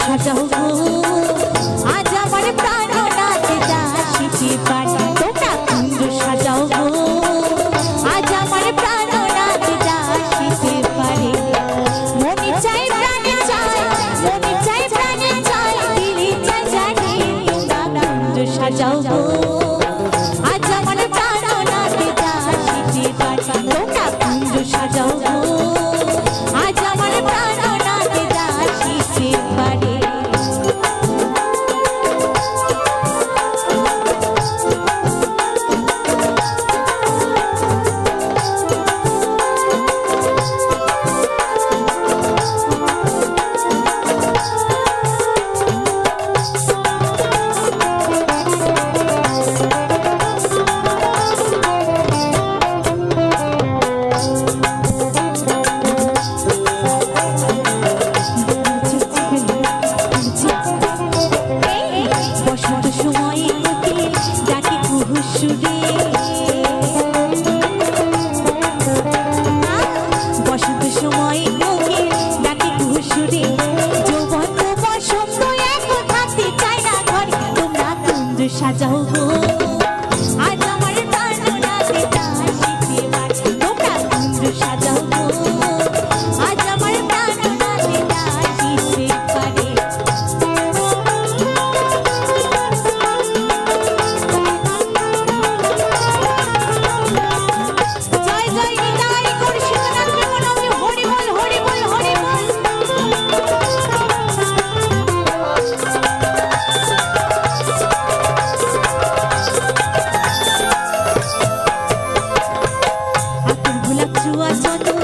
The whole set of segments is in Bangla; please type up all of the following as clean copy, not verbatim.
সাজাও গো আজ আমার প্রাণনাথে দাসীতে বাড়ি তোমরা কুঞ্জ সাজাও গো আজ আমার প্রাণনাথে দাসীতে বাড়ি জয় জয় নিতাই গৌর সীতানাথ প্রেমানন্দে হরি বল হরি বল হরি বল চুয়া চতুর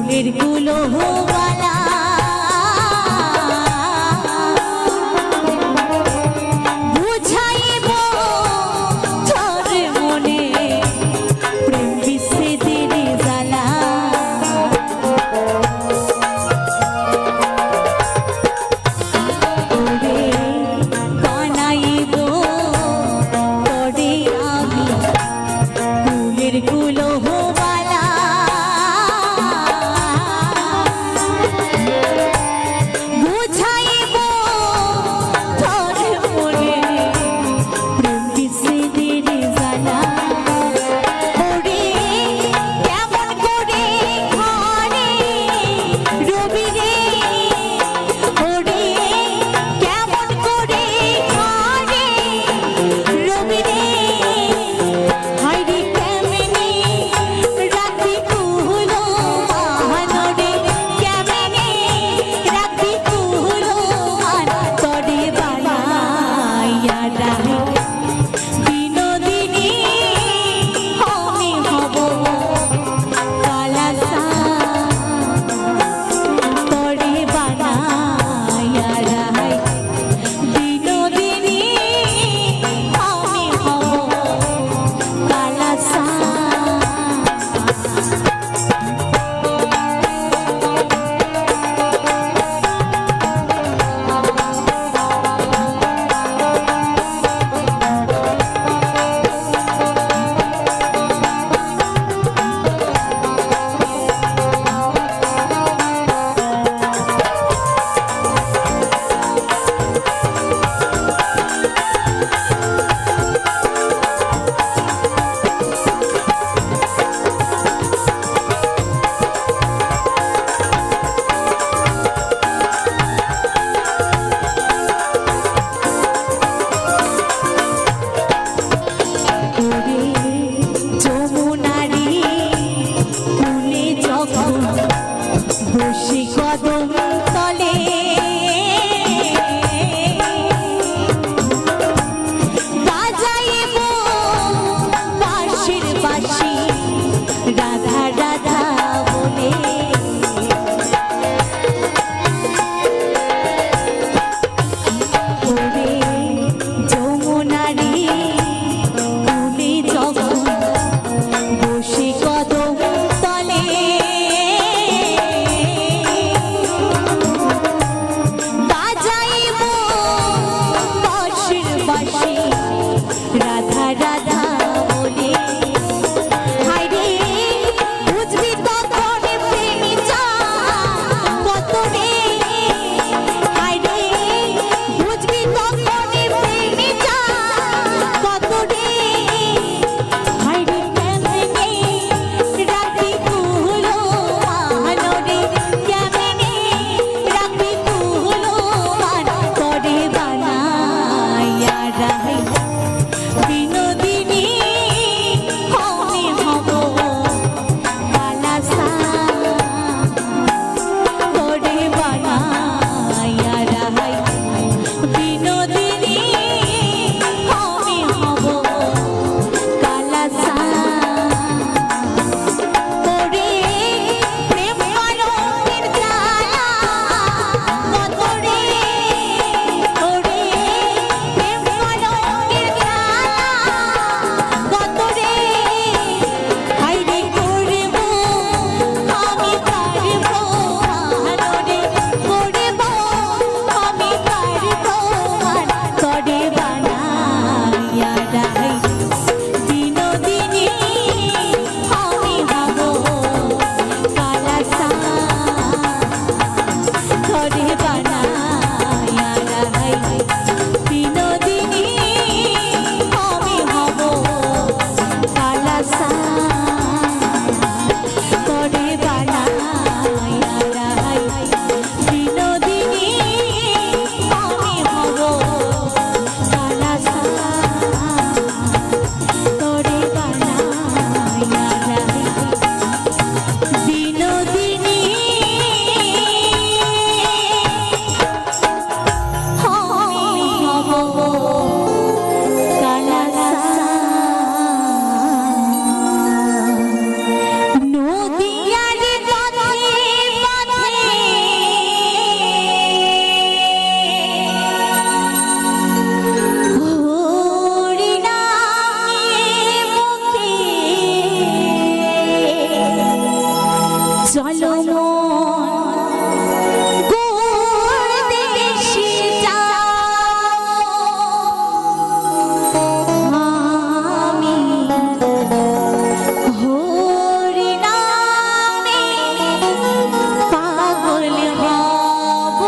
ফুলের গুলোবালা বুঝাইব তোর মনে প্রেম বিচ্ছেদের জ্বালা ওরে বানাইব তোরে আমি ফুলের গুলোবালা বুঝাইব তোর মনে প্রেম বিচ্ছেদের জ্বালা ওরে কেমন করে ঘরে রবি রে ওরে কেমন করে ঘরে রবি রে হাইরে কেমনে রাখবি কুলো মানরে কেমনে রাখবি কুলো মান তরে বানাইয়া রাখি বিনোদিনী আমি হব কালাসা তরে বানাইয়া রাখি বিনোদিনী আমি হব কালাসা ওরে যমুনারি ফুলে যখন বসে কদম তলে বাজাইব বাঁশির বাঁশি রাধা রাধা বলে ওরে যমুনারি ফুলে যখন বসে কদম তলে চলো মন গোর দেশে যাও আমি হরি নামে পাগল হব।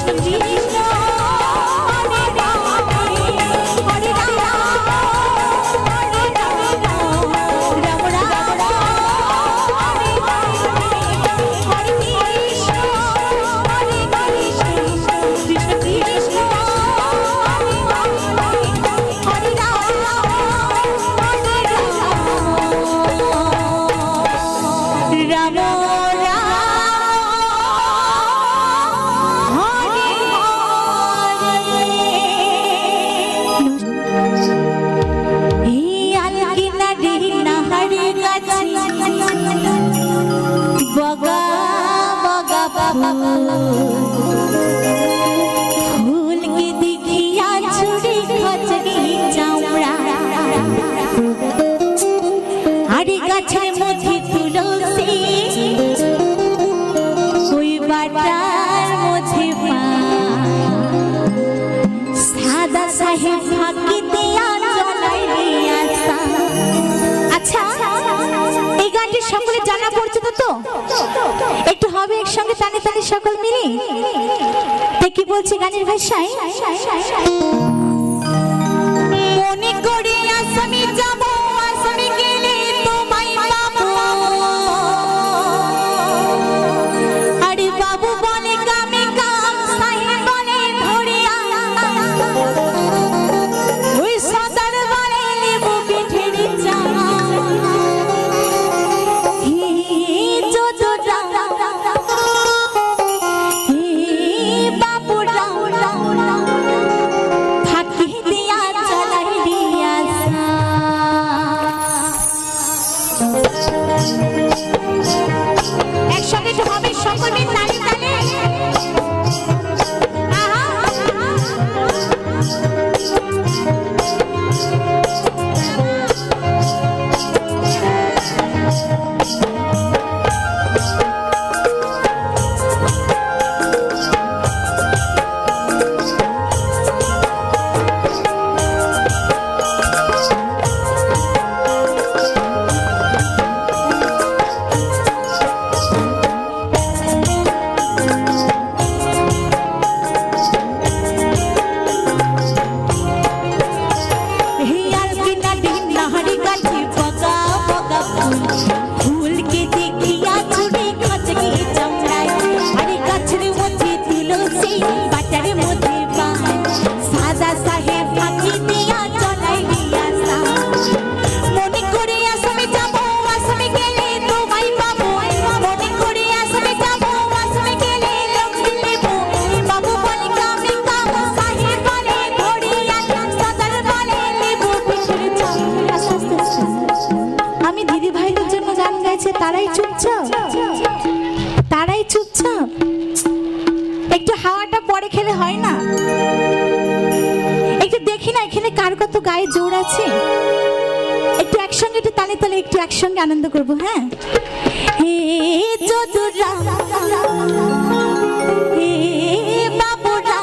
কৃষ্ণ হরে হরে হরে রাম হরে রাম রাম রাম হরে হরে হরে কৃষ্ণ হরে কৃষ্ণ কৃষ্ণ কৃষ্ণ হরে হরে হরে রাম হরে রাম রাম বগা বগা ফুল কে দেখিয়া ছুড়ে খচরি চামড়া আরে গাছের মধ্যে তুলসী ওই বাটার মধ্যে পা সাদা সাহেব ফাঁকি দিয়া জ্বলাই দিয়াছা। আচ্ছা এই গানটি সকলে জানা পরিচিত তো? একটু হবে একসঙ্গে টানে টানে সকল মিলে কি বলছে গানের ভাষায়? মনে করে আসামি যাব আসামি গেলে তোমায় পাবো আরে বাবু বলে কামে কাম সাহেব বলে ধরে ওই সদর বলে লেবু পিঠের চা একসঙ্গে তো হবে সকলে তালে তালে তারাই চুপচাপ একটু হাওয়াটা পরে খেলে হয় না? একটু দেখি না এখানে কার কত গায়ে জোর আছে। একটু একসঙ্গে একটু তালে তালে একটু একসঙ্গে আনন্দ করবো। হ্যাঁ হে যদুরা হে বাবুরা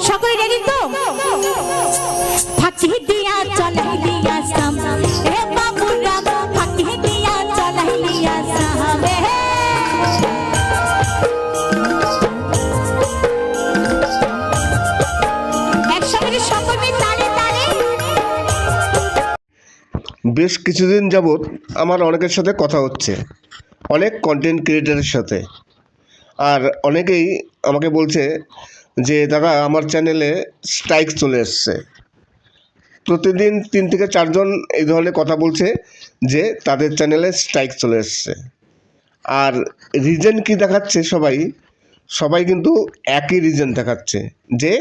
সকলে রেডি তো? ফাঁকি দিয়া চলাই দিয়া সাম হে বাবুরা ফাঁকি দিয়া চলাই দিয়া সাম বেশ কিছুদিন যাবৎ আমার অনেকের সাথে কথা হচ্ছে, অনেক কন্টেন্ট ক্রিয়েটারের সাথে। আর অনেকেই আমাকে বলছে যে দাদা আমার চ্যানেলে স্ট্রাইক চলে এসছে। প্রতিদিন 3 থেকে 4 জন এই ধরনের কথা বলছে যে তাদের চ্যানেলে স্ট্রাইক চলে এসছে। আর রিজন কি দেখাচ্ছে? সবাই কিন্তু একই রিজন দেখাচ্ছে যে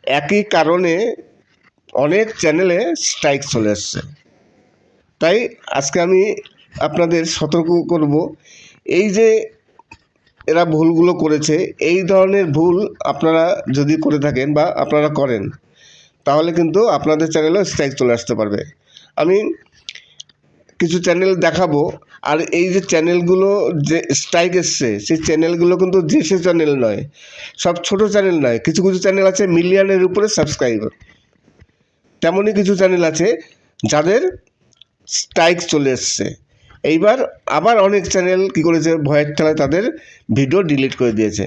একই কারণে অনেক চ্যানেলে স্ট্রাইক চলে এসছে। তাই আজকে আমি আপনাদের সতর্ক করব, এই যে এরা ভুলগুলো করেছে, এই ধরনের ভুল আপনারা যদি করে থাকেন বা আপনারা করেন তাহলে কিন্তু আপনাদের চ্যানেলেও স্ট্রাইক চলে আসতে পারবে। আমি কিছু চ্যানেল দেখাবো। আর এই যে চ্যানেলগুলো যে স্ট্রাইক এসছে সেই চ্যানেলগুলো কিন্তু যে সে চ্যানেল নয়, সব ছোট চ্যানেল নয়। কিছু কিছু চ্যানেল আছে মিলিয়নের উপরে সাবস্ক্রাইবার, তেমনই কিছু চ্যানেল আছে যাদের স্ট্রাইক চলে এসছে। এইবার আবার অনেক চ্যানেল কী করেছে, ভয়ের ঠেলায় তাদের ভিডিও ডিলিট করে দিয়েছে।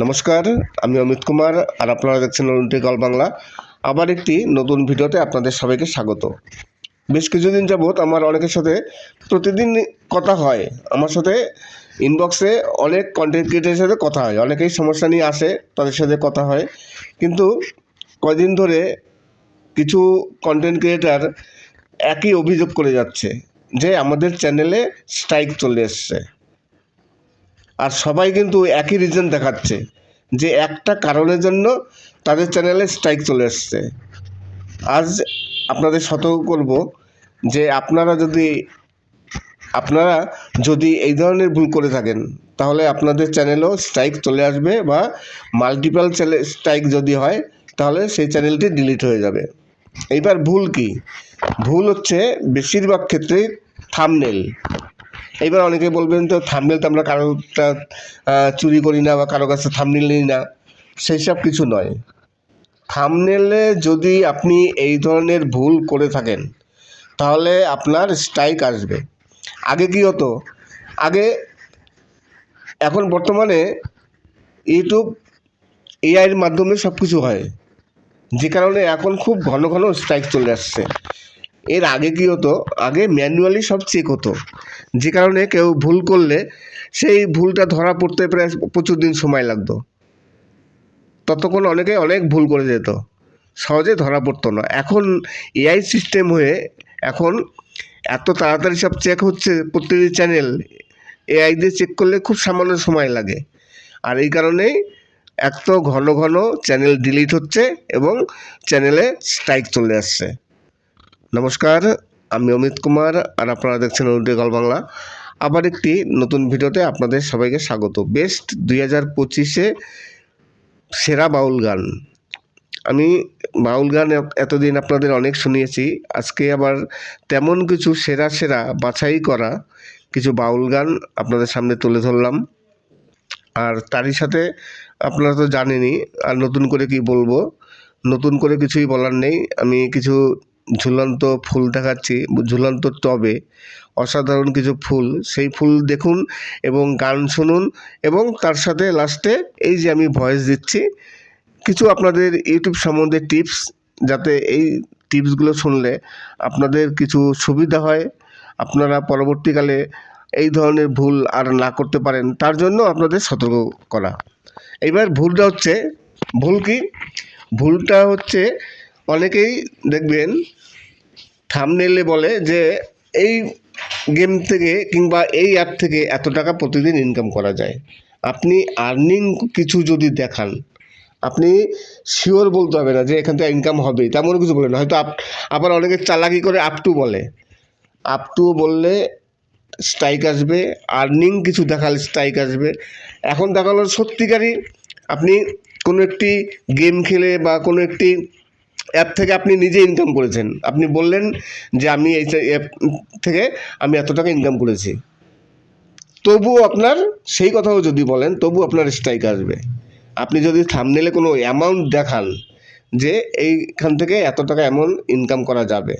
নমস্কার, আমি অমিত কুমার আর আপনারা দেখছেন উল্টে গল বাংলা। আবার একটি নতুন ভিডিওতে আপনাদের সবাইকে স্বাগত। বেশ কিছুদিন যাবৎ আমার অনেকের সাথে প্রতিদিন কথা হয়। আমার সাথে ইনবক্সে অনেক কন্টেন্ট ক্রিয়েটারের সাথে কথা হয়, অনেকেই সমস্যা নিয়ে আসে, তাদের সাথে কথা হয়। কিন্তু কদিন ধরে কিছু কন্টেন্ট ক্রিয়েটার একই অভিযোগ করে যাচ্ছে যে আমাদের চ্যানেলে স্ট্রাইক চলে এসছে। আর সবাই কিন্তু একই রিজন দেখাচ্ছে যে একটা কারণের জন্য তাদের চ্যানেলে স্ট্রাইক চলে এসছে। আজ আপনাদের সতর্ক করব যে আপনারা যদি এই ধরনের ভুল করে থাকেন তাহলে আপনাদের চ্যানেলেও স্ট্রাইক চলে আসবে, বা মাল্টিপল স্ট্রাইক যদি হয় তাহলে সেই চ্যানেলটি ডিলিট হয়ে যাবে। এইবার ভুল কি? ভুল হচ্ছে বেশিরভাগ ক্ষেত্রেই থাম্বনেল। এইবার অনেকে বলবেন, তো থাম্বনেল তো আমরা কারোটা চুরি করি না বা কারো কাছে থাম্বনেল নিই না, সেই সব কিছু নয়। থাম্বনেলে যদি আপনি এই ধরনের ভুল করে থাকেন তাহলে আপনার স্ট্রাইক আসবে। আগে কি হতো? এখন বর্তমানে ইউটিউব এআইয়ের মাধ্যমে সব কিছু হয়, যে কারণে এখন খুব ঘন ঘন স্ট্রাইক চলে আসছে। এর আগে কি হতো? আগে ম্যানুয়ালি সব চেক হতো, যে কারণে কেউ ভুল করলে সেই ভুলটা ধরা পড়তে প্রায় প্রচুর দিন সময় লাগতো। ততক্ষণ অনেক ভুল করে যেত, সহজে ধরা পড়তো না। এখন এআই সিস্টেম হয়ে এখন এত তাড়াতাড়ি সব চেক হচ্ছে, প্রতিটি চ্যানেল এআই দিয়ে চেক করলে খুব সামান্য সময় লাগে। আর এই কারণেই এত ঘন ঘন চ্যানেল ডিলিট হচ্ছে এবং চ্যানেলে স্ট্রাইক চলে আসছে। নমস্কার, আমি অমিত কুমার আর আপনারা দেখছেন উল্টে গল বাংলা। আবার একটি নতুন ভিডিওতে আপনাদের সবাইকে স্বাগত। বেস্ট 2025-এ সেরা বাউল গান। আমি বাউল গান এতদিন আপনাদের অনেক শুনিয়েছি, আজকে আবার তেমন কিছু সেরা বাছাই করা কিছু বাউল গান আপনাদের সামনে তুলে ধরলাম। আর তারই সাথে আপনারা তো জানেনই, আর নতুন করে কি বলবো, নতুন করে কিছুই বলার নেই। আমি কিছু ঝুলন্ত ফুল দেখাচ্ছি, ঝুলন্ত টবে অসাধারণ কিছু ফুল। সেই ফুল দেখুন এবং গান শুনুন, এবং তার সাথে লাস্টে এই যে আমি ভয়েস দিচ্ছি কিছু আপনাদের ইউটিউব সম্বন্ধে টিপস, যাতে এই টিপসগুলো শুনলে আপনাদের কিছু সুবিধা হয়, আপনারা পরবর্তীকালে এই ধরনের ভুল আর না করতে পারেন, তার জন্য আপনাদের সতর্ক করা। এইবার ভুলটা হচ্ছে, ভুল কি? ভুলটা হচ্ছে অনেকেই দেখবেন থাম্বনেলে বলে যে এই গেম থেকে কিংবা এই অ্যাপ থেকে এত টাকা প্রতিদিন ইনকাম করা যায়। আপনি আর্নিং কিছু যদি দেখান, আপনি শিওর বলতে হবে না যে এখান থেকে ইনকাম হবে, তেমন কিছু বলে না। হয়তো আবার অনেকে চালাকি করে আপ টু বলে, আপ টু বললে স্ট্রাইক আসবে, আর্নিং কিছু দেখালে স্ট্রাইক আসবে। এখন দেখালো সত্যিকারই আপনি কোনো একটি গেম খেলে বা কোনো একটি অ্যাপ থেকে আপনি নিজে ইনকাম করেছেন, আপনি বললেন যে আমি এই অ্যাপ থেকে আমি এত টাকা ইনকাম করেছি, তবুও আপনার সেই কথাও যদি বলেন তবু আপনার স্ট্রাইক আসবে। আপনি যদি থাম্বনেলে কোনো অ্যামাউন্ট দেখান যে এইখান থেকে এত টাকা অ্যামাউন্ট ইনকাম করা যাবে,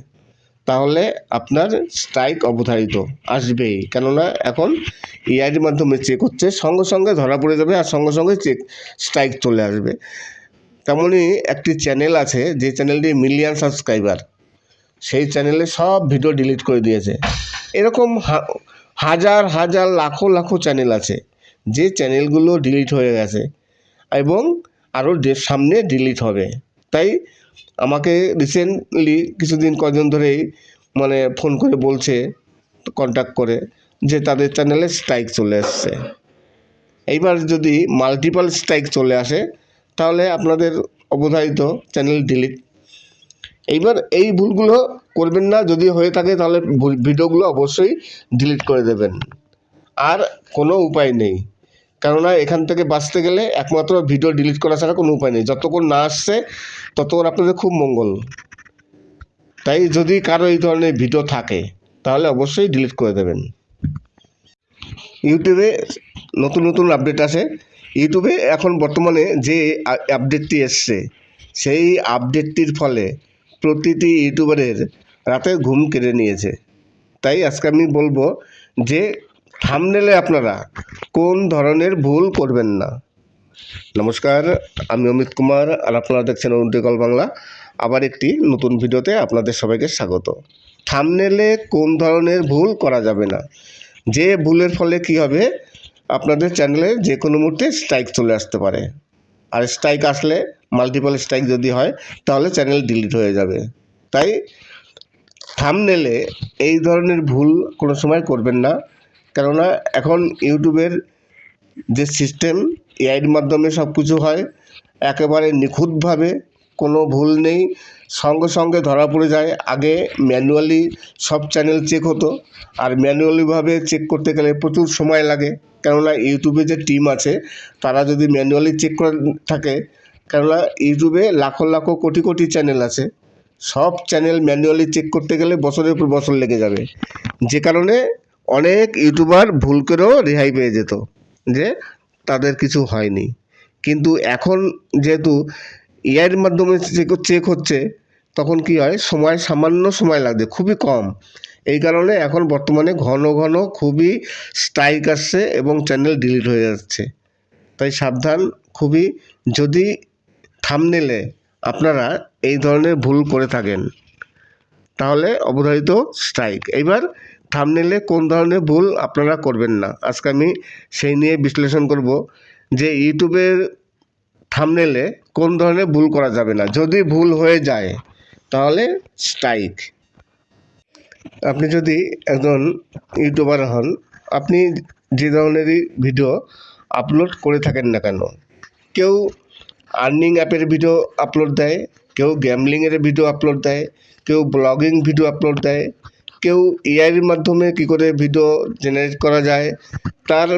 তাহলে আপনার স্ট্রাইক অবধারিত আসবেই। কেননা এখন এআইয়ের মাধ্যমে চেক হচ্ছে, সঙ্গে সঙ্গে ধরা পড়ে যাবে আর সঙ্গে সঙ্গে স্ট্রাইক চলে আসবে। তেমনই একটি চ্যানেল আছে, যে চ্যানেলটি মিলিয়ন সাবস্ক্রাইবার, সেই চ্যানেলে সব ভিডিও ডিলিট করে দিয়েছে। এরকম হাজার লাখো চ্যানেল আছে যে চ্যানেলগুলো ডিলিট হয়ে গেছে এবং আরও সামনে ডিলিট হবে। তাই আমাকে রিসেন্টলি কদিন ধরেই ফোন করে বলছে, কন্ট্যাক্ট করে, যে তাদের চ্যানেলে স্ট্রাইক চলে আসছে। এইবার যদি মাল্টিপল স্ট্রাইক চলে আসে তাহলে আপনাদের অবধারিত চ্যানেল ডিলিট। এইবার এই ভুলগুলো করবেন না, যদি হয়ে থাকে তাহলে ভিডিওগুলো অবশ্যই ডিলিট করে দেবেন। আর কোনো উপায় নেই, কেননা এখান থেকে বাঁচতে গেলে একমাত্র ভিডিও ডিলিট করা ছাড়া কোনো উপায় নেই। যতক্ষণ না আসছে ততক্ষণ আপনাদের খুব মঙ্গল। তাই যদি কারো এই ধরনের ভিডিও থাকে তাহলে অবশ্যই ডিলিট করে দেবেন। ইউটিউবে নতুন আপডেট আসে। ইউটিউবে এখন বর্তমানে যে আপডেটটি এসছে, সেই আপডেটটির ফলে প্রতিটি ইউটিউবারের রাতের ঘুম কেড়ে নিয়েছে। তাই আজকে আমি বলবো যে থাম্বনেলে আপনারা কোন ধরনের ভুল করবেন না। নমস্কার, আমি অমিত কুমার আর আপনারা দেখছেন উন্নতিকল বাংলা। আবার একটি নতুন ভিডিওতে আপনাদের সবাইকে স্বাগত। থাম্বনেলে কোন ধরনের ভুল করা যাবে না, যে ভুলের ফলে কি হবে, আপনাদের চ্যানেলে যে কোনো মুহূর্তে স্ট্রাইক চলে আসতে পারে। আর স্ট্রাইক আসলে, মাল্টিপল স্ট্রাইক যদি হয়, তাহলে চ্যানেল ডিলিট হয়ে যাবে। তাই থাম্বনেলে এই ধরনের ভুল কোনো সময় করবেন না, কেননা এখন ইউটিউবের যে সিস্টেম, এআইয়ের মাধ্যমে সব কিছু হয়, একেবারে নিখুঁতভাবে, কোনো ভুল নেই, সঙ্গে সঙ্গে ধরা পড়ে যায়। আগে ম্যানুয়ালি সব চ্যানেল চেক হতো, আর ম্যানুয়ালিভাবে চেক করতে গেলে প্রচুর সময় লাগে, কেননা ইউটিউবে যে টিম আছে তারা যদি ম্যানুয়ালি চেক করে থাকে, কেননা ইউটিউবে লাখো লাখো কোটি কোটি চ্যানেল আছে, সব চ্যানেল ম্যানুয়ালি চেক করতে গেলে বছরের পর বছর লেগে যাবে, যে কারণে অনেক ইউটিউবার ভুল করেও রেহাই পেয়ে যেত, যে তাদের কিছু হয়নি। কিন্তু এখন যেহেতু এআইয়ের মাধ্যমে চেক হচ্ছে, তখন কি হয়, সামান্য সময় লাগছে, খুবই কম। এই কারণে এখন বর্তমানে ঘন ঘন খুবই স্ট্রাইক আসছে এবং চ্যানেল ডিলিট হয়ে যাচ্ছে। তাই সাবধান খুবই, যদি থাম্বনেলে আপনারা এই ধরনের ভুল করে থাকেন তাহলে অবধারিত স্ট্রাইক। এইবার থাম্বনেলে কোন ধরনের ভুল আপনারা করবেন না, আজকে আমি সেই নিয়ে বিশ্লেষণ করব, যে ইউটিউবের থাম্বনেলে কোন ধরনের ভুল করা যাবে না। যদি ভুল হয়ে যায় তাহলে স্ট্রাইক। আপনি যদি একজন ইউটিউবার হন, আপনি যে ধরনেরই ভিডিও আপলোড করে থাকেন না কেন, কেউ আর্নিং অ্যাপের ভিডিও আপলোড দেয়, কেউ গ্যামলিংয়ের ভিডিও আপলোড দেয়, কেউ ব্লগিং ভিডিও আপলোড দেয়, কেউ এআইয়ের মাধ্যমে কী করে ভিডিও জেনারেট করা যায় তার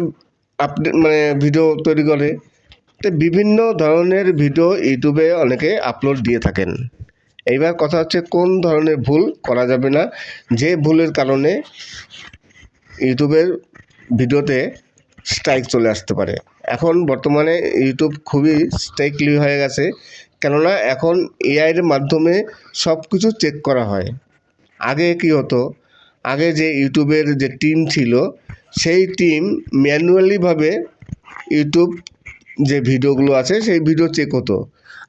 ভিডিও তৈরি করে। তো বিভিন্ন ধরনের ভিডিও ইউটিউবে অনেকে আপলোড দিয়ে থাকেন। এইবার কথা হচ্ছে কোন ধরনের ভুল করা যাবে না, যে ভুলের কারণে ইউটিউবের ভিডিওতে স্ট্রাইক চলে আসতে পারে। এখন বর্তমানে ইউটিউব খুবই স্ট্রাইকলি হয়ে গেছে, কেননা এখন এআইয়ের মাধ্যমে সব কিছু চেক করা হয়। আগে কি হতো, আগে যে ইউটিউবের যে টিম ছিল, সেই টিম ম্যানুয়ালিভাবে ইউটিউব যে ভিডিওগুলো আছে সেই ভিডিও চেক হতো।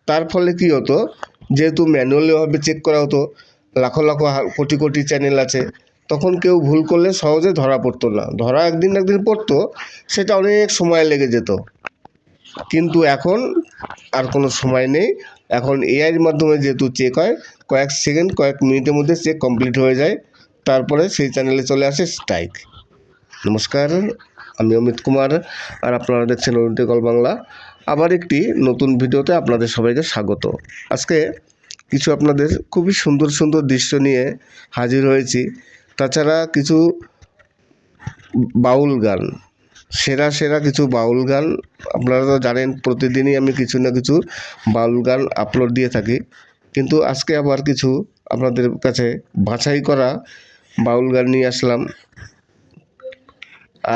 তার ফলে কি হতো, যেহেতু ম্যানুয়ালিভাবে চেক করা হতো, লাখো লাখো কোটি কোটি চ্যানেল আছে, তখন কেউ ভুল করলে সহজে ধরা পড়তো না। ধরা একদিন পড়তো, সেটা অনেক সময় লেগে যেত। কিন্তু এখন আর কোনো সময় নেই, এখন এআইয়ের মাধ্যমে যেহেতু চেক হয়, কয়েক সেকেন্ড কয়েক মিনিটের মধ্যে চেক কমপ্লিট হয়ে যায়, তারপরে সেই চ্যানেলে চলে আসে স্ট্রাইক। নমস্কার, আমি অমিত কুমার আর আপনারা দেখছেন উন্নতিকল বাংলা। আবার একটি নতুন ভিডিওতে আপনাদের সবাইকে স্বাগত। আজকে কিছু আপনাদের খুবই সুন্দর সুন্দর দৃশ্য নিয়ে হাজির হয়েছি। তাছাড়া কিছু বাউল গান, সেরা সেরা কিছু বাউল গান, আপনারা তো জানেন প্রতিদিনই আমি কিছু না কিছু বাউল গান আপলোড দিয়ে থাকি, কিন্তু আজকে আবার কিছু আপনাদের কাছে বাছাই করা বাউল গান নিয়ে আসলাম।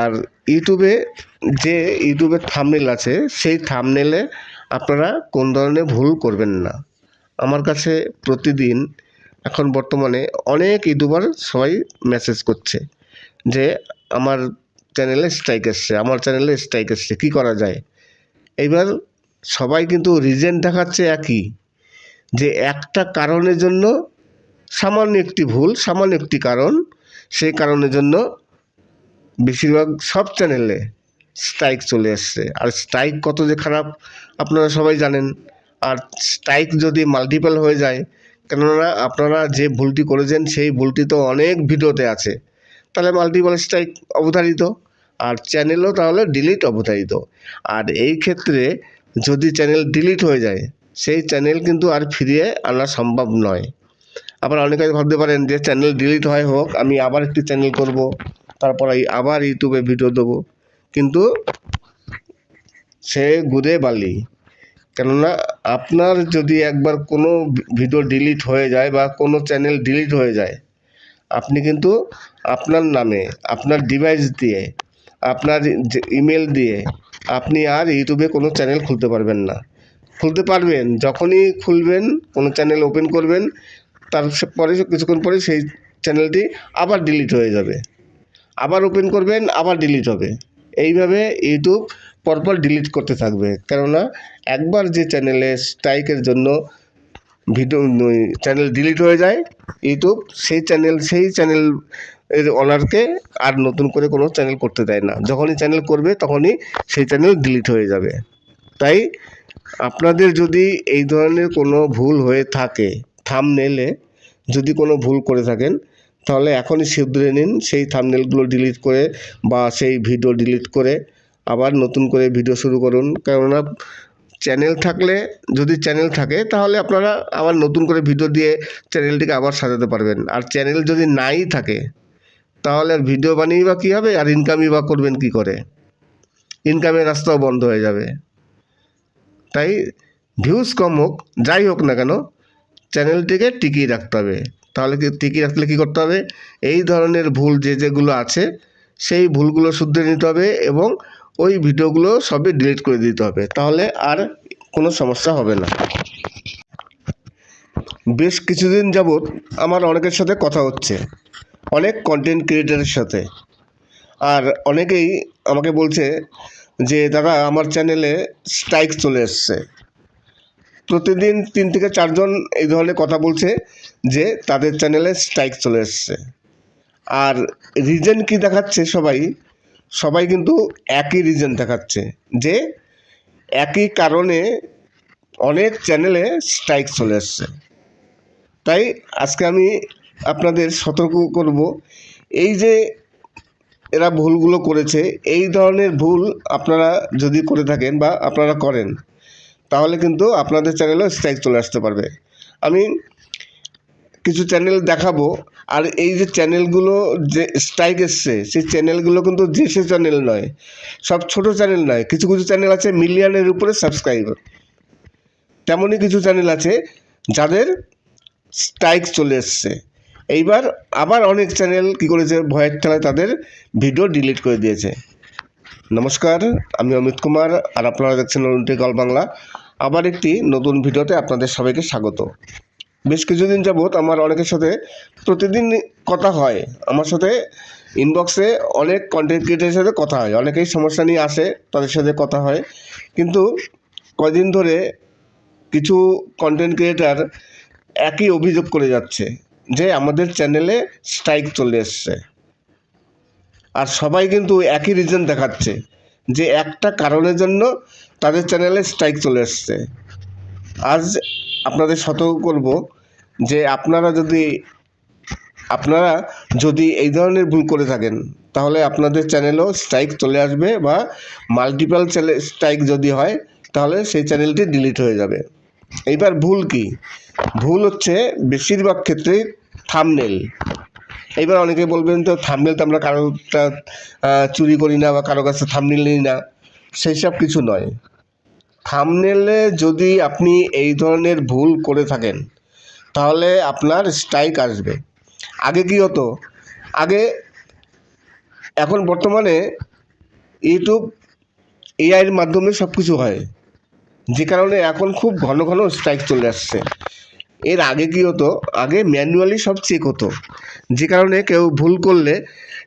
আর ইউটিউবের থাম্বনেল আছে, সেই থাম্বনেলে আপনারা কোন ধরনের ভুল করবেন না। আমার কাছে প্রতিদিন এখন বর্তমানে অনেক ইউটিউবার সবাই মেসেজ করছে যে আমার চ্যানেলে স্ট্রাইক এসছে, আমার চ্যানেলে স্ট্রাইক এসছে, কী করা যায়। এইবার সবাই কিন্তু রিজন দেখাচ্ছে একই, যে একটা কারণের জন্য, সামান্য একটি ভুল, সামান্য একটি কারণ, সেই কারণের জন্য বেশিরভাগ সব চ্যানেলে স্ট্রাইক চলে আসছে। আর স্ট্রাইক কত যে খারাপ আপনারা সবাই জানেন। আর স্ট্রাইক যদি মাল্টিপল হয়ে যায়, কেননা আপনারা যে ভুলটি করেছেন সেই ভুলটি তো অনেক ভিডিওতে আছে, তাহলে মাল্টিপল স্ট্রাইক অবধারিত, আর চ্যানেলও তাহলে ডিলিট অবধারিত। আর এই ক্ষেত্রে যদি চ্যানেল ডিলিট হয়ে যায়, সেই চ্যানেল কিন্তু আর ফিরিয়ে আনা সম্ভব নয়। আবার অনেকে ভাবতে পারেন যে চ্যানেল ডিলিট হোক, আমি আবার একটি চ্যানেল করব, তারপর আবার ইউটিউবে ভিডিও দেবো, কিন্তু সে গুদে বালি। কেননা আপনার যদি একবার কোনো ভিডিও ডিলিট হয়ে যায় বা কোনো চ্যানেল ডিলিট হয়ে যায়, আপনি কিন্তু আপনার নামে, আপনার ডিভাইস দিয়ে, আপনার ইমেল দিয়ে আপনি আর ইউটিউবে কোনো চ্যানেল খুলতে পারবেন না। খুলতে পারবেন যখনই খুলবেন, কোনো চ্যানেল ওপেন করবেন, তারপরে কিছুক্ষণ পরে সেই চ্যানেলটি আবার ডিলিট হয়ে যাবে, আবার ওপেন করবেন, আবার ডিলিট হবে। এইভাবে ইউটিউব পরপর ডিলিট করতে থাকবে, কেননা একবার যে চ্যানেলে স্ট্রাইকের জন্য ভিডিও চ্যানেল ডিলিট হয়ে যায়, ইউটিউব সেই চ্যানেল এর ওনারকে আর নতুন করে কোনো চ্যানেল করতে দেয় না। যখনই চ্যানেল করবে তখনই সেই চ্যানেল ডিলিট হয়ে যাবে। তাই আপনাদের যদি এই ধরনের কোনো ভুল হয়ে থাকে, থাম্বনেলে যদি কোনো ভুল করে থাকেন, তাহলে এখনই শুধরে নিন, সেই থাম্বনেলগুলো ডিলিট করে বা সেই ভিডিও ডিলিট করে আবার নতুন করে ভিডিও শুরু করুন। কেননা যদি চ্যানেল থাকে তাহলে আপনারা আবার নতুন করে ভিডিও দিয়ে চ্যানেলটিকে আবার সাজাতে পারবেন। আর চ্যানেল যদি নাই থাকে তাহলে আর ভিডিও বানিয়ে বা কী হবে, আর ইনকামই বা করবেন কী করে? ইনকামের রাস্তাও বন্ধ হয়ে যাবে। তাই ভিউজ কম হোক, যাই হোক না কেন, চ্যানেলটিকে টিকিয়ে রাখতে হবে। তাহলে টিকিয়ে রাখলে কী করতে হবে? এই ধরনের ভুল যেগুলো আছে সেই ভুলগুলো শুধরে নিতে হবে এবং ওই ভিডিওগুলো সবই ডিলিট করে দিতে হবে। তাহলে আর কোনো সমস্যা হবে না। বেশ কিছুদিন যাবৎ আমার অনেকের সাথে কথা হচ্ছে, অনেক কন্টেন্ট ক্রিয়েটারের সাথে। আর অনেকেই আমাকে বলছে যে দাদা আমার চ্যানেলে স্ট্রাইক চলে এসছে। প্রতিদিন 3 থেকে 4 জন এই ধরনের কথা বলছে যে তাদের চ্যানেলে স্ট্রাইক চলে এসছে। আর রিজন কি দেখাচ্ছে? সবাই কিন্তু একই রিজন দেখাচ্ছে, যে একই কারণে অনেক চ্যানেলে স্ট্রাইক চলে এসছে। তাই আজকে আমি আপনাদের সতর্ক করব, এই যে এরা ভুলগুলো করেছে, এই ধরনের ভুল আপনারা যদি করে থাকেন বা আপনারা করেন, তাহলে কিন্তু আপনাদের চ্যানেলেও স্ট্রাইক চলে আসতে পারবে। আমি কিছু চ্যানেল দেখাবো। আর এই যে চ্যানেলগুলো যে স্ট্রাইক এসছে, সেই চ্যানেলগুলো কিন্তু সে চ্যানেল নয়, সব ছোট চ্যানেল নয়। কিছু চ্যানেল আছে মিলিয়নের উপরে সাবস্ক্রাইবার, তেমনই কিছু চ্যানেল আছে যাদের স্ট্রাইক চলে এসছে। এইবার আবার অনেক চ্যানেল কী করেছে, ভয়ের ঠেলায় তাদের ভিডিও ডিলিট করে দিয়েছে। নমস্কার, আমি অমিত কুমার, আর আপনারা দেখছেন অলিম্পিক অল বাংলা। আবার একটি নতুন ভিডিওতে আপনাদের সবাইকে স্বাগত। বেশ কিছুদিন যাবৎ আমার অনেকের সাথে প্রতিদিন কথা হয়, আমার সাথে ইনবক্সে অনেক কন্টেন্ট ক্রিয়েটারের সাথে কথা হয়, অনেকেই সমস্যা নিয়ে আসে, তাদের সাথে কথা হয়। কিন্তু কয়দিন ধরে কিছু কন্টেন্ট ক্রিয়েটার একই অভিযোগ করে যাচ্ছে যে আমাদের চ্যানেলে স্ট্রাইক চলে এসছে। আর সবাই কিন্তু একই রিজন দেখাচ্ছে যে একটা কারণের জন্য তাদের চ্যানেলে স্ট্রাইক চলে এসছে। আজ আপনাদের সতর্ক করব যে আপনারা যদি এই ধরনের ভুল করে থাকেন, তাহলে আপনাদের চ্যানেলেও স্ট্রাইক চলে আসবে, বা মাল্টিপল স্ট্রাইক যদি হয় তাহলে সেই চ্যানেলটি ডিলিট হয়ে যাবে। এইবার ভুল কি? ভুল হচ্ছে বেশিরভাগ ক্ষেত্রেই থাম্বনেল। এইবার অনেকে বলবেন, তো থাম্বনেল তো আমরা কারোটা চুরি করি না বা কারো কাছে থাম্বনেল নিই না, সেই সব কিছু নয়। থাম্বনেলে যদি আপনি এই ধরনের ভুল করে থাকেন তাহলে আপনার স্ট্রাইক আসবে। আগে কি হতো? এখন বর্তমানে ইউটিউব এআইয়ের মাধ্যমে সব কিছু হয়, যে কারণে এখন খুব ঘন ঘন স্ট্রাইক চলে আসছে। এর আগে কি হতো? আগে ম্যানুয়ালি সব চেক হতো, যে কারণে কেউ ভুল করলে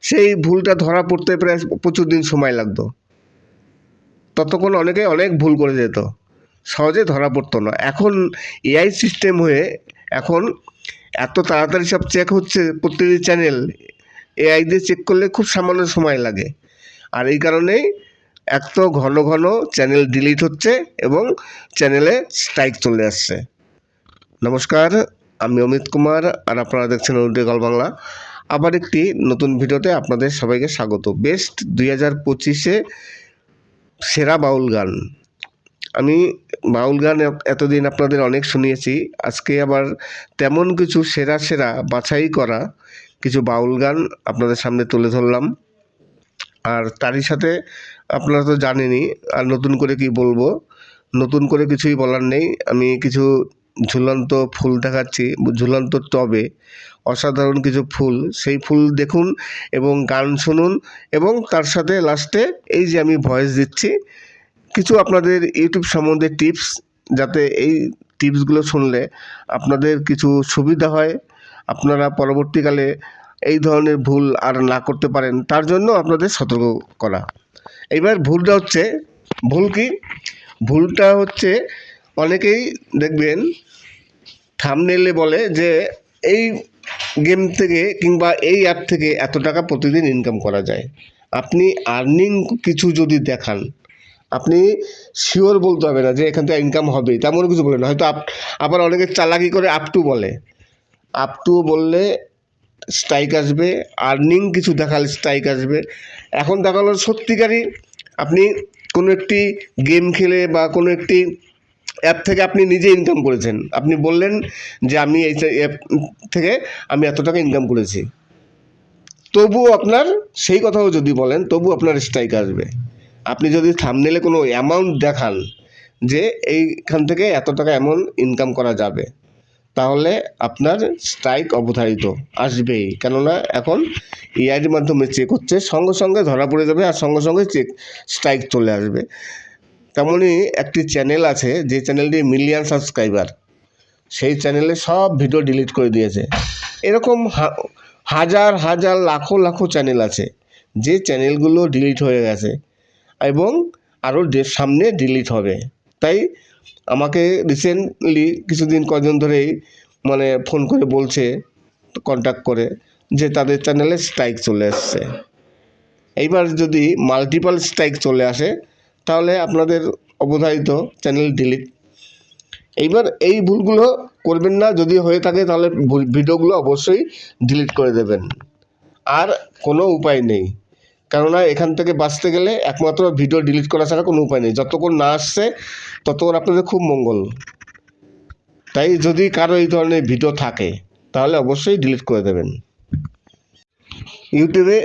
সেই ভুলটা ধরা পড়তে প্রায় প্রচুর দিন সময় লাগতো। ততক্ষণ অনেক ভুল করে যেত, সহজে ধরা পড়তো না। এখন এআই সিস্টেম হয়ে এখন এত তাড়াতাড়ি সব চেক হচ্ছে, প্রতিটি চ্যানেল এআই দিয়ে চেক করলে খুব সামান্য সময় লাগে। আর এই কারণেই এত ঘন ঘন চ্যানেল ডিলিট হচ্ছে এবং চ্যানেলে স্ট্রাইক চলে আসছে। নমস্কার, আমি অমিত কুমার, আর আপনারা দেখছেন অলিম্পিক অল বাংলা। আবার একটি নতুন ভিডিওতে আপনাদের সবাইকে স্বাগত। বেস্ট 2025-এ সেরা বাউল গান। আমি বাউল গান এতদিন আপনাদের অনেক শুনিয়েছি, আজকে আবার তেমন কিছু সেরা বাছাই করা কিছু বাউল গান আপনাদের সামনে তুলে ধরলাম। আর তারই সাথে আপনারা তো জানেনই, আর নতুন করে কি বলবো, নতুন করে কিছুই বলার নেই। আমি কিছু ঝুলন্ত ফুল দেখাচ্ছি, ঝুলন্ত টবে অসাধারণ কিছু ফুল, সেই ফুল দেখুন এবং গান শুনুন, এবং তার সাথে লাস্টে এই যে আমি ভয়েস দিচ্ছি কিছু আপনাদের ইউটিউব সম্বন্ধে টিপস, যাতে এই টিপসগুলো শুনলে আপনাদের কিছু সুবিধা হয়, আপনারা পরবর্তীকালে এই ধরনের ভুল আর না করতে পারেন, তার জন্য আপনাদের সতর্ক করা। এইবার ভুলটা হচ্ছে, ভুল কি? ভুলটা হচ্ছে অনেকেই দেখবেন থাম্বনেইলে বলে যে এই গেম থেকে কিংবা এই অ্যাপ থেকে এত টাকা প্রতিদিন ইনকাম করা যায়। আপনি আর্নিং কিছু যদি দেখান, আপনি শিওর বলতে হবে না যে এখান থেকে ইনকাম হবে, তেমন কিছু বলে না। হয়তো আবার অনেকে চালাকি করে আপ টু বলে, আপ টু বললে স্ট্রাইক আসবে, আর্নিং কিছু দেখালে স্ট্রাইক আসবে। এখন দেখালো সত্যিকারই আপনি কোনো একটি গেম খেলে বা কোনো একটি অ্যাপ থেকে আপনি নিজে ইনকাম করেছেন, আপনি বললেন যে আমি এই অ্যাপ থেকে আমি এত টাকা ইনকাম করেছি, তবুও আপনার সেই কথাও যদি বলেন তবু আপনার স্ট্রাইক আসবে। আপনি যদি থাম্বনেইলে কোনো অ্যামাউন্ট দেখান যে এইখান থেকে এত টাকা অ্যামাউন্ট ইনকাম করা যাবে, তাহলে আপনার স্ট্রাইক অবধারিত আসবেই। কেননা এখন এআইয়ের মাধ্যমে চেক হচ্ছে, সঙ্গে সঙ্গে ধরা পড়ে যাবে আর সঙ্গে সঙ্গে স্ট্রাইক চলে আসবে। তেমনই একটি চ্যানেল আছে যে চ্যানেলটি মিলিয়ন সাবস্ক্রাইবার, সেই চ্যানেলে সব ভিডিও ডিলিট করে দিয়েছে। এরকম হাজার হাজার লাখো লাখো চ্যানেল আছে যে চ্যানেলগুলো ডিলিট হয়ে গেছে এবং আরও সামনে ডিলিট হবে। তাই আমাকে রিসেন্টলি কিছুদিন কদিন ধরেই মানে ফোন করে বলছে, কন্ট্যাক্ট করে, যে তাদের চ্যানেলে স্ট্রাইক চলে আসছে। এইবার যদি মাল্টিপল স্ট্রাইক চলে আসে তাহলে আপনাদের অবধারিত চ্যানেল ডিলিট। এইবার এই ভুলগুলো করবেন না, যদি হয়ে থাকে তাহলে ভিডিওগুলো অবশ্যই ডিলিট করে দেবেন। আর কোনো উপায় নেই, কেননা এখান থেকে বাঁচতে গেলে একমাত্র ভিডিও ডিলিট করা ছাড়া কোনো উপায় নেই। যতক্ষণ না আসছে ততক্ষণ আপনাদের খুব মঙ্গল। তাই যদি কারো এই ধরনের ভিডিও থাকে তাহলে অবশ্যই ডিলিট করে দেবেন। ইউটিউবে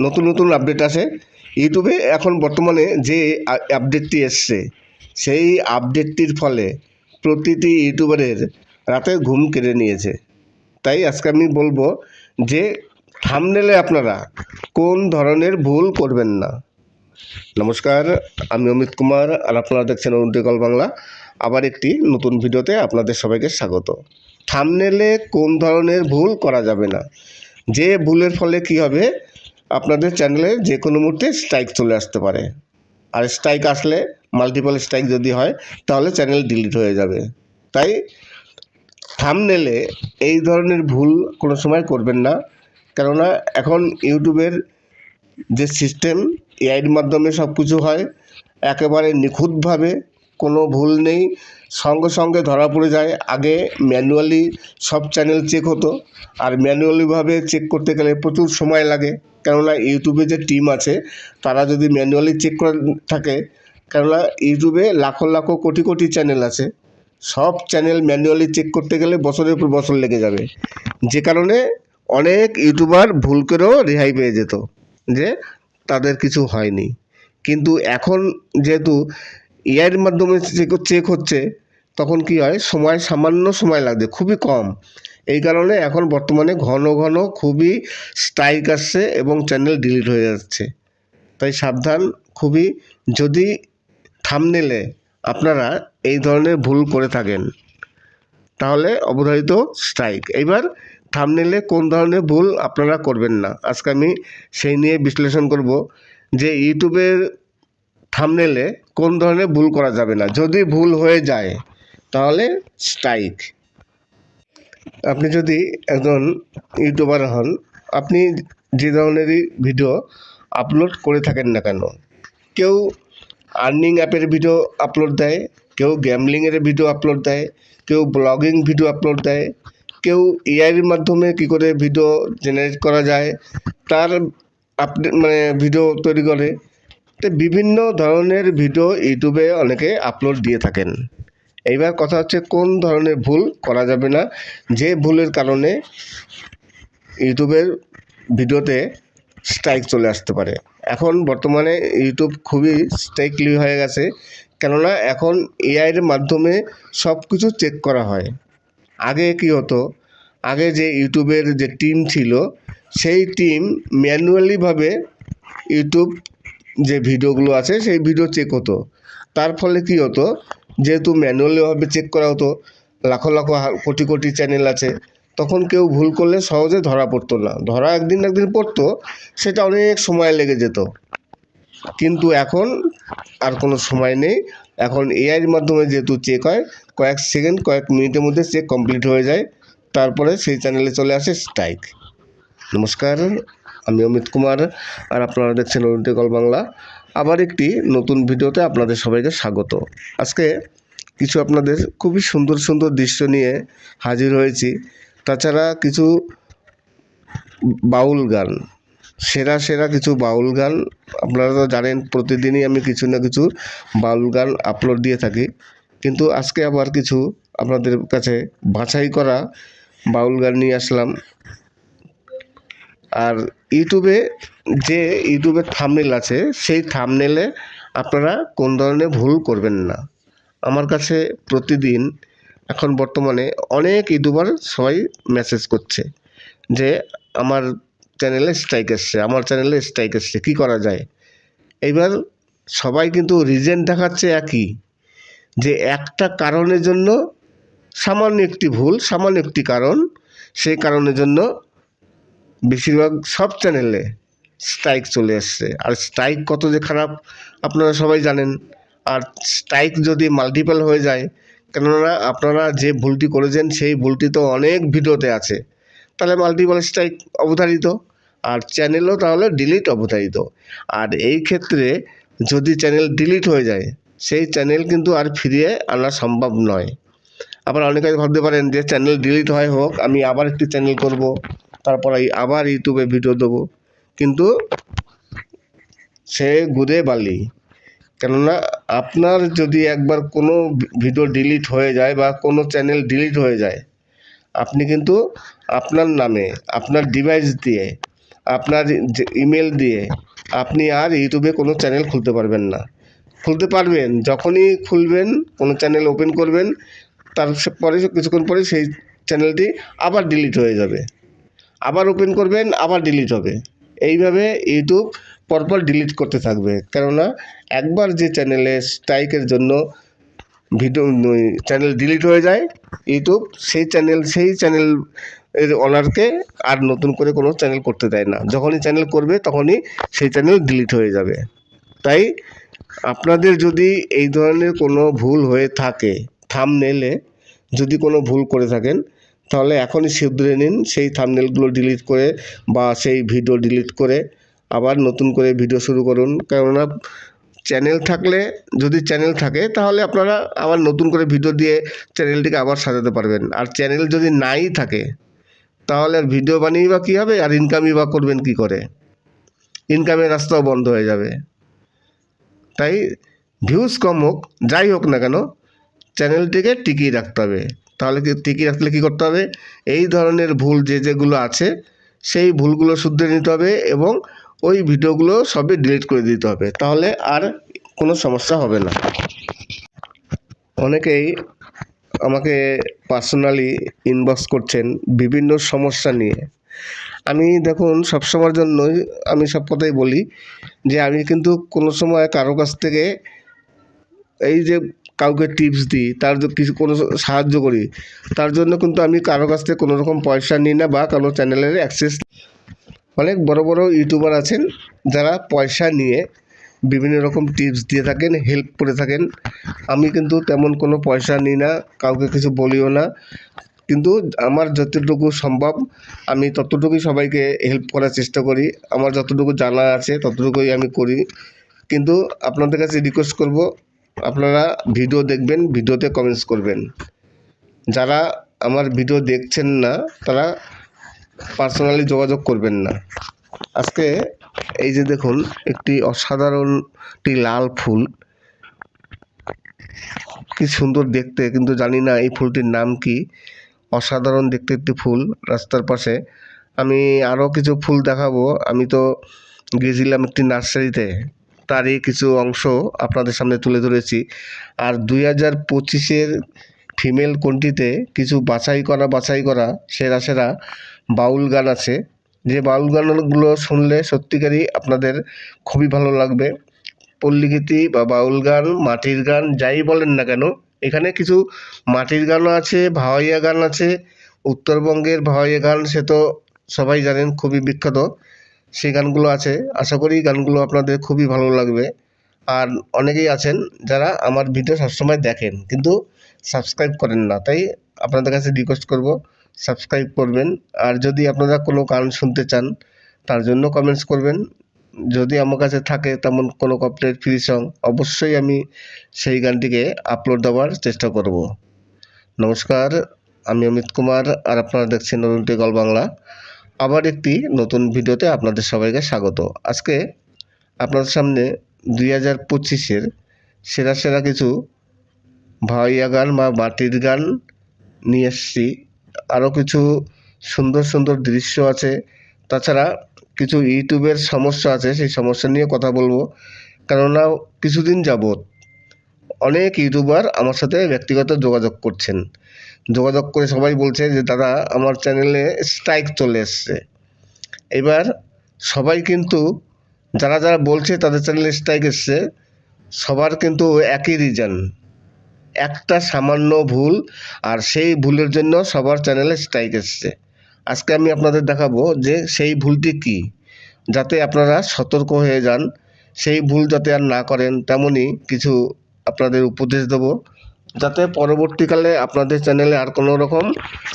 নতুন নতুন আপডেট আসে। ইউটিউবে এখন বর্তমানে যে আপডেটটি এসছে, সেই আপডেটটির ফলে প্রতিটি ইউটিউবারের রাতের ঘুম কেড়ে নিয়েছে। তাই আজকে আমি বলবো যে থাম্বনেইলে আপনারা কোন ধরনের ভুল করবেন না। নমস্কার, আমি অমিত কুমার আর আপনারা দেখছেন উন্নতিকল বাংলা। আবার একটি নতুন ভিডিওতে আপনাদের সবাইকে স্বাগত। থাম্বনেইলে কোন ধরনের ভুল করা যাবে না, যে ভুলের ফলে কি হবে, আপনাদের চ্যানেলে যে কোনো মুহূর্তে স্ট্রাইক চলে আসতে পারে। আর স্ট্রাইক আসলে, মাল্টিপল স্ট্রাইক যদি হয়, তাহলে চ্যানেল ডিলিট হয়ে যাবে। তাই থাম্বনেইলে এই ধরনের ভুল কোনো সময় করবেন না। কেননা এখন ইউটিউবের যে সিস্টেম, এআইয়ের মাধ্যমে সব কিছু হয়, একেবারে নিখুঁতভাবে, কোনো ভুল নেই, সঙ্গে সঙ্গে ধরা পড়ে যায়। আগে ম্যানুয়ালি সব চ্যানেল চেক হতো, আর ম্যানুয়ালিভাবে চেক করতে গেলে প্রচুর সময় লাগে। কেননা ইউটিউবে যে টিম আছে তারা যদি ম্যানুয়ালি চেক করে থাকে, কেননা ইউটিউবে লাখো লাখো কোটি কোটি চ্যানেল আছে, সব চ্যানেল ম্যানুয়ালি চেক করতে গেলে বছরের পর বছর লেগে যাবে। যে কারণে অনেক ইউটিউবার ভুল করেও রেহাই পেয়ে যেত যে তাদের কিছু হয়নি। কিন্তু এখন যেহেতু এআইয়ের মাধ্যমে চেক হচ্ছে, তখন কি হয়, সামান্য সময় লাগবে, খুবই কম। এই কারণে এখন বর্তমানে ঘন ঘন খুবই স্ট্রাইক আসছে এবং চ্যানেল ডিলিট হয়ে যাচ্ছে। তাই সাবধান খুবই, যদি থাম্বনেইলে আপনারা এই ধরনের ভুল করে থাকেন তাহলে অবধারিত স্ট্রাইক। এইবার থাম্বনেইলে কোন ধরনের ভুল আপনারা করবেন না, আজকে আমি সেই নিয়ে বিশ্লেষণ করব যে ইউটিউবের থাম্বনেইলে কোন ধরনের ভুল করা যাবে না। যদি ভুল হয়ে যায় তাহলে স্ট্রাইক। আপনি যদি একজন ইউটিউবার হন, আপনি যে ধরনেরই ভিডিও আপলোড করে থাকেন না কেন, কেউ আর্নিং অ্যাপের ভিডিও আপলোড দেয়, কেউ গ্যামলিংয়ের ভিডিও আপলোড দেয়, কেউ ব্লগিং ভিডিও আপলোড দেয়, কেউ এআইয়ের মাধ্যমে কী করে ভিডিও জেনারেট করা যায় তার ভিডিও তৈরি করে। তো বিভিন্ন ধরনের ভিডিও ইউটিউবে অনেকে আপলোড দিয়ে থাকেন। এইবার কথা হচ্ছে কোন ধরনের ভুল করা যাবে না, যে ভুলের কারণে ইউটিউবের ভিডিওতে স্ট্রাইক চলে আসতে পারে। এখন বর্তমানে ইউটিউব খুবই স্ট্রিক্টলি হয়ে গেছে, কেননা এখন এআইয়ের মাধ্যমে সব কিছু চেক করা হয়। আগে কি হতো, আগে যে ইউটিউবের যে টিম ছিল, সেই টিম ম্যানুয়ালিভাবে ইউটিউব যে ভিডিওগুলো আছে সেই ভিডিও চেক হতো। তার ফলে কি হতো, যেহেতু ম্যানুয়ালিভাবে চেক করা হতো, লাখো লাখো কোটি কোটি চ্যানেল আছে, তখন কেউ ভুল করলে সহজে ধরা পড়তো না। ধরা একদিন পড়তো, সেটা অনেক সময় লেগে যেত। কিন্তু এখন আর কোনো সময় নেই। এখন এআইয়ের মাধ্যমে যেহেতু চেক হয়, কয়েক সেকেন্ড কয়েক মিনিটের মধ্যে চেক কমপ্লিট হয়ে যায়, তারপরে সেই চ্যানেলে চলে আসে স্ট্রাইক। নমস্কার, আমি অমিত কুমার, আর আপনারা দেখছেন অরুণটিকল বাংলা। আবার একটি নতুন ভিডিওতে আপনাদের সবাইকে স্বাগত। আজকে কিছু আপনাদের খুবই সুন্দর সুন্দর দৃশ্য নিয়ে হাজির হয়েছি। তাছাড়া কিছু বাউল গান, সেরা সেরা কিছু বাউল গান, আপনারা তো জানেন প্রতিদিনই আমি কিছু না কিছু বাউল গান আপলোড দিয়ে থাকি, কিন্তু আজকে আবার কিছু আপনাদের কাছে বাছাই করা বাউল গান নিয়ে আসলাম। আর ইউটিউবের থাম্বনেল আছে, সেই থাম্বনেলে আপনারা কোন ধরনের ভুল করবেন না। আমার কাছে প্রতিদিন এখন বর্তমানে অনেক ইউটিউবার সবাই মেসেজ করছে যে আমার চ্যানেলে স্ট্রাইক এসছে, কী করা যায়। এইবার সবাই কিন্তু রিজন দেখাচ্ছে একই, যে একটা কারণের জন্য, সামান্য একটি ভুল, সামান্য একটি কারণ, সেই কারণের জন্য বেশিরভাগ সব চ্যানেলে স্ট্রাইক চলে আসছে। আর স্ট্রাইক কত যে খারাপ আপনারা সবাই জানেন। আর স্ট্রাইক যদি মাল্টিপল হয়ে যায়, কেননা আপনারা যে ভুলটি করেছেন সেই ভুলটি তো অনেক ভিডিওতে আছে, তাহলে মাল্টিপল স্ট্রাইক অবধারিত, আর চ্যানেলও তাহলে ডিলিট অবধারিত। আর এই ক্ষেত্রে যদি চ্যানেল ডিলিট হয়ে যায়, সেই চ্যানেল কিন্তু আর ফিরিয়ে আনা সম্ভব নয়। আবার অনেকে ভাবতে পারেন যে চ্যানেল ডিলিট হোক, আমি আবার একটি চ্যানেল করব, তারপরে আবার ইউটিউবে ভিডিও দেবো, কিন্তু সে গুদে বালি। কেননা আপনার যদি একবার কোনো ভিডিও ডিলিট হয়ে যায় বা কোনো চ্যানেল ডিলিট হয়ে যায়, আপনি কিন্তু আপনার নামে, আপনার ডিভাইস দিয়ে, আপনার ইমেল দিয়ে আপনি আর ইউটিউবে কোনো চ্যানেল খুলতে পারবেন না। খুলতে পারবেন যখনই খুলবেন, কোনো চ্যানেল ওপেন করবেন, তারপরে কিছুক্ষণ পরে সেই চ্যানেলটি আবার ডিলিট হয়ে যাবে, আবার ওপেন করবেন, আবার ডিলিট হবে। এইভাবে ইউটিউব পরপর ডিলিট করতে থাকবে। কেননা একবার যে চ্যানেলে স্ট্রাইকের জন্য চ্যানেল ডিলিট হয়ে যায়, ইউটিউব সেই চ্যানেল এর ওনারকে আর নতুন করে কোনো চ্যানেল করতে দেয় না। যখনই চ্যানেল করবে তখনই সেই চ্যানেল ডিলিট হয়ে যাবে। তাই আপনাদের যদি এই ধরনের কোনো ভুল হয়ে থাকে, থাম্বনেলে যদি কোনো ভুল করে থাকেন, তাহলে এখনই শুধরে নিন, সেই থাম্বনেলগুলো ডিলিট করে বা সেই ভিডিও ডিলিট করে আবার নতুন করে ভিডিও শুরু করুন। কেননা যদি চ্যানেল থাকে তাহলে আপনারা আবার নতুন করে ভিডিও দিয়ে চ্যানেলটিকে আবার সাজাতে পারবেন। আর চ্যানেল যদি নাই থাকে, তাহলে আর ভিডিও বানিয়ে বা কী হবে, আর ইনকামই বা করবেন কী করে? ইনকামের রাস্তাও বন্ধ হয়ে যাবে। তাই ভিউজ কম হোক, যাই হোক না কেন, চ্যানেলটিকে টিকিয়ে রাখতে হবে। তাহলে টিকিয়ে রাখলে কী করতে হবে, এই ধরনের ভুল যেগুলো আছে সেই ভুলগুলো শুধরে নিতে হবে এবং ওই ভিডিওগুলো সবই ডিলিট করে দিতে হবে, তাহলে আর কোনো সমস্যা হবে না। অনেকেই আমাকে পার্সোনালি ইনবক্স করছেন বিভিন্ন সমস্যা নিয়ে। আমি দেখুন, সবসময়ের জন্যই আমি সব কথাই বলি যে আমি কিন্তু কোনো সময় কারো কাছ থেকে এই যে কাউকে টিপস দিই, তার কোনো সাহায্য করি, তার জন্য কিন্তু আমি কারো কাছ থেকে কোনো রকম পয়সা নিই না বা কোনো চ্যানেলের অ্যাক্সেস। অনেক বড় বড় ইউটিউবার আছেন যারা পয়সা নিয়ে বিভিন্ন রকম টিপস দিয়ে থাকেন, হেল্প করে থাকেন। আমি কিন্তু তেমন কোনো পয়সা নিই না, কাউকে কিছু বলিও না, কিন্তু আমার যতটুকু সম্ভব আমি ততটুকুই সবাইকে হেল্প করার চেষ্টা করি। আমার যতটুকু জানা আছে ততটুকুই আমি করি। কিন্তু আপনাদের কাছে রিকোয়েস্ট করব, আপনারা ভিডিও দেখবেন, ভিডিওতে কমেন্টস করবেন। যারা আমার ভিডিও দেখছেন না তারা পার্সোনালি যোগাযোগ করবেন না। আজকে এই যে দেখুন, একটি অসাধারণ লাল ফুল, কি সুন্দর দেখতে, কিন্তু জানি না এই ফুলটির নাম কি। অসাধারণ দেখতে একটি ফুল রাস্তার পাশে। আমি আরও কিছু ফুল দেখাবো। আমি তো গিয়েছিলাম একটি নার্সারিতে, তারই কিছু অংশ আপনাদের সামনে তুলে ধরেছি। আর 2025-এর ফিমেল কোনটিতে কিছু বাছাই করা সেরা সেরা বাউল গান আছে, যে বাউল গানগুলো শুনলে সত্যিকারই আপনাদের খুবই ভালো লাগবে। পল্লীগীতি বা বাউল গান, মাটির গান, যাই বলেন না কেন, এখানে কিছু মাটির গানও আছে, ভাওয়াইয়া গান আছে। উত্তরবঙ্গের ভাওয়াইয়া গান সে তো সবাই জানেন, খুবই বিখ্যাত। সেই গানগুলো আছে। আশা করি গানগুলো আপনাদের খুবই ভালো লাগবে। আর অনেকেই আছেন যারা আমার ভিডিও সবসময় দেখেন কিন্তু সাবস্ক্রাইব করেন না, তাই আপনাদের কাছে রিকোয়েস্ট করব সাবস্ক্রাইব করবেন। আর যদি আপনারা কোনো গান শুনতে চান তার জন্য কমেন্টস করবেন। যদি আমার কাছে থাকে তেমন কোনো কপিরাইট ফ্রি সং, অবশ্যই আমি সেই গানটিকে আপলোড দেওয়ার চেষ্টা করব। নমস্কার, আমি অমিত কুমার আর আপনারা দেখছেন নতুনটি গল বাংলা। আবার একটি নতুন ভিডিওতে আপনাদের সবাইকে স্বাগত। আজকে আপনাদের সামনে 2025-এর সেরা সেরা কিছু ভাওয়াইয়া গান বা মাটির গান নিয়ে এসেছি। আরও কিছু সুন্দর সুন্দর দৃশ্য আছে, তাছাড়া কিছু ইউটিউবের সমস্যা আছে, সেই সমস্যা নিয়ে কথা বলবো। কেননা কিছুদিন যাবৎ অনেক ইউটিউবার আমার সাথে ব্যক্তিগত যোগাযোগ করছেন, যোগাযোগ করে সবাই বলছে যে দাদা আমার চ্যানেলে স্ট্রাইক চলে এসছে। এবার সবাই কিন্তু যারা যারা বলছে তাদের চ্যানেলে স্ট্রাইক এসছে, সবার কিন্তু একই রিজন, একটা সামান্য ভুল, আর সেই ভুলের জন্য সবার চ্যানেলে স্ট্রাইক এসছে। আজকে আমি আপনাদের দেখাবো যে সেই ভুলটি কী, যাতে আপনারা সতর্ক হয়ে যান, সেই ভুল যাতে আর না করেন। তেমনই কিছু আপনাদের উপদেশ দেবো, যাতে পরবর্তীকালে আপনাদের চ্যানেলে আর কোনো রকম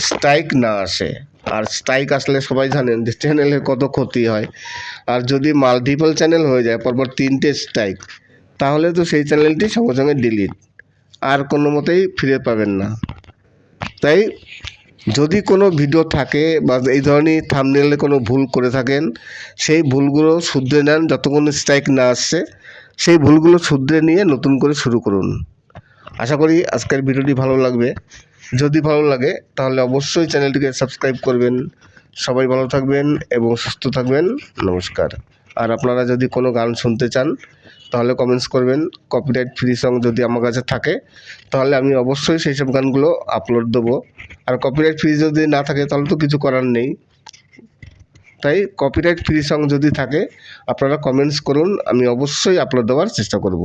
স্ট্রাইক না আসে। আর স্ট্রাইক আসলে সবাই জানেন যে চ্যানেলের কত ক্ষতি হয়। আর যদি মাল্টিপল চ্যানেল হয়ে যায়, পরপর 3টে স্ট্রাইক, তাহলে তো সেই চ্যানেলটি সঙ্গে সঙ্গে ডিলিট, আর কোনো মতেই ফিরে পাবেন না। তাই যদি কোনো ভিডিও থাকে বা এই ধরনের থাম্বনেলে কোনো ভুল করে থাকেন, সেই ভুলগুলো শুধরে নেন যতক্ষণ স্ট্রাইক না আসছে। সেই ভুলগুলো শুধরে নিয়ে নতুন করে শুরু করুন। আশা করি আজকের ভিডিওটি ভালো লাগবে। যদি ভালো লাগে তাহলে অবশ্যই চ্যানেলটিকে সাবস্ক্রাইব করবেন। সবাই ভালো থাকবেন এবং সুস্থ থাকবেন। নমস্কার। আর আপনারা যদি কোনো গান শুনতে চান তাহলে কমেন্টস করবেন। কপিরাইট ফ্রি সং যদি আমার কাছে থাকে তাহলে আমি অবশ্যই সেই সব গানগুলো আপলোড দেবো। আর কপিরাইট ফ্রি যদি না থাকে তাহলে তো কিছু করার নেই। তাই কপিরাইট ফ্রি সং যদি থাকে আপনারা কমেন্টস করুন, আমি অবশ্যই আপলোড দেওয়ার চেষ্টা করব।